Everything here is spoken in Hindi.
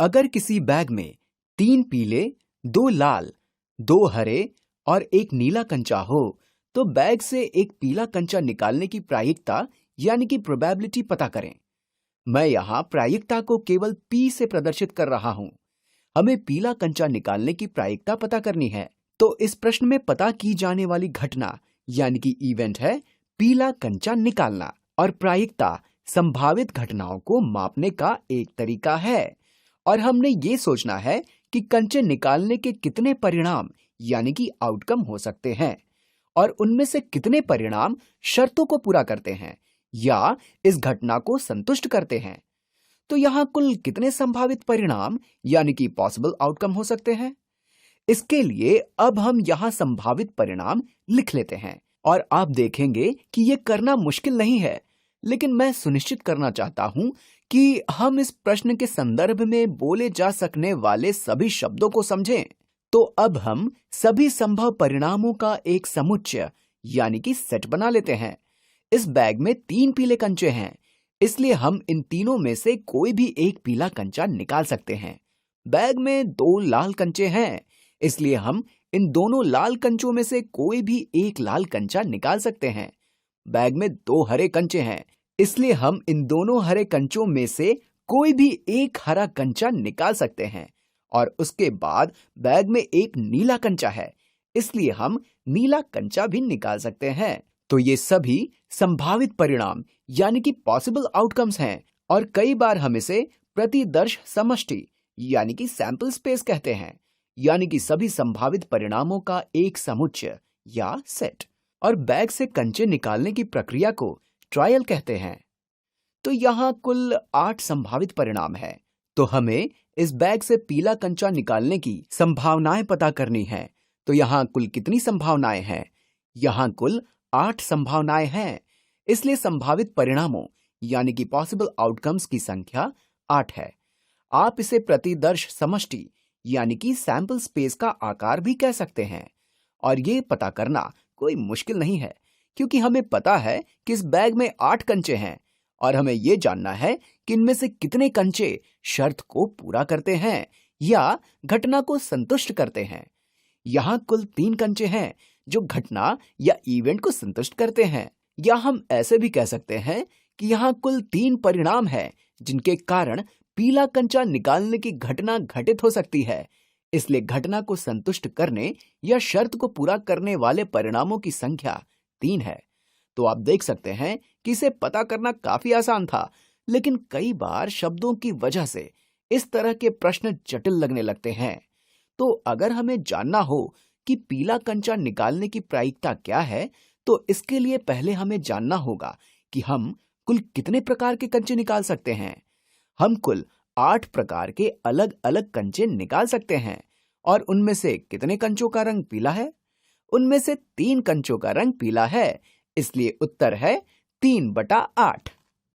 अगर किसी बैग में 3 पीले, 2 लाल, 2 हरे और 1 नीला कंचा हो, तो बैग से एक पीला कंचा निकालने की प्रायिकता यानी कि प्रोबेबिलिटी पता करें। मैं यहाँ प्रायिकता को केवल P से प्रदर्शित कर रहा हूँ। हमें पीला कंचा निकालने की प्रायिकता पता करनी है, तो इस प्रश्न में पता की जाने वाली घटना यानी कि इवेंट है पीला कंचा निकालना, और प्रायिकता संभावित घटनाओं को मापने का एक तरीका है। और हमने ये सोचना है कि कंचे निकालने के कितने परिणाम यानी कि आउटकम हो सकते हैं, और उनमें से कितने परिणाम शर्तों को पूरा करते हैं या इस घटना को संतुष्ट करते हैं। तो यहाँ कुल कितने संभावित परिणाम यानी कि पॉसिबल आउटकम हो सकते हैं। इसके लिए अब हम यहाँ संभावित परिणाम लिख लेते हैं, और आप देखेंगे कि ये करना मुश्किल नहीं है, लेकिन मैं सुनिश्चित करना चाहता हूँ कि हम इस प्रश्न के संदर्भ में बोले जा सकने वाले सभी शब्दों को समझें। तो अब हम सभी संभव परिणामों का एक समुच्चय यानी कि सेट बना लेते हैं। इस बैग में 3 पीले कंचे हैं, इसलिए हम इन तीनों में से कोई भी एक पीला कंचा निकाल सकते हैं। बैग में 2 लाल कंचे हैं, इसलिए हम इन दोनों लाल कंचों में से कोई भी एक लाल कंचा निकाल सकते हैं। बैग में 2 हरे कंचे हैं, इसलिए हम इन दोनों हरे कंचों में से कोई भी एक हरा कंचा निकाल सकते हैं। और उसके बाद बैग में एक नीला कंचा है, इसलिए हम नीला कंचा भी निकाल सकते हैं। तो ये सभी संभावित परिणाम यानी कि पॉसिबल आउटकम्स हैं, और कई बार हम इसे प्रतिदर्श समष्टि यानी कि सैंपल स्पेस कहते हैं, यानी कि सभी संभावित परिणामों का एक समुच्चय या सेट। और बैग से कंचे निकालने की प्रक्रिया को ट्रायल कहते हैं। तो यहाँ कुल 8 संभावित परिणाम हैं। तो हमें इस बैग से पीला कंचा निकालने की संभावनाएं पता करनी है। तो यहाँ कुल कितनी संभावनाएं हैं? यहाँ कुल 8 संभावनाएं हैं, इसलिए संभावित परिणामों यानी कि पॉसिबल आउटकम्स की संख्या 8 है। आप इसे प्रतिदर्श समष्टि यानी कि सैंपल स्पेस का आकार भी कह सकते हैं। और ये पता करना कोई मुश्किल नहीं है, क्योंकि हमें पता है कि इस बैग में 8 कंचे हैं, और हमें ये जानना है कि इनमें से कितने कंचे शर्त को पूरा करते हैं या घटना को संतुष्ट करते हैं। यहाँ कुल 3 कंचे हैं जो घटना या इवेंट को संतुष्ट करते हैं, या हम ऐसे भी कह सकते हैं कि यहाँ कुल 3 परिणाम हैं जिनके कारण पीला कंचा निकालने की घटना घटित हो सकती है। इसलिए घटना को संतुष्ट करने या शर्त को पूरा करने वाले परिणामों की संख्या 3 है। तो आप देख सकते हैं कि इसे पता करना काफी आसान था, लेकिन कई बार शब्दों की वजह से इस तरह के प्रश्न जटिल लगने लगते हैं। तो अगर हमें जानना हो कि पीला कंचा निकालने की प्रायिकता क्या है, तो इसके लिए पहले हमें जानना होगा कि हम कुल कितने प्रकार के कंचे निकाल सकते हैं। हम कुल 8 प्रकार के अलग अलग कंचे निकाल सकते हैं, और उनमें से कितने कंचों का रंग पीला है? उनमें से 3 कंचों का रंग पीला है, इसलिए उत्तर है 3/8।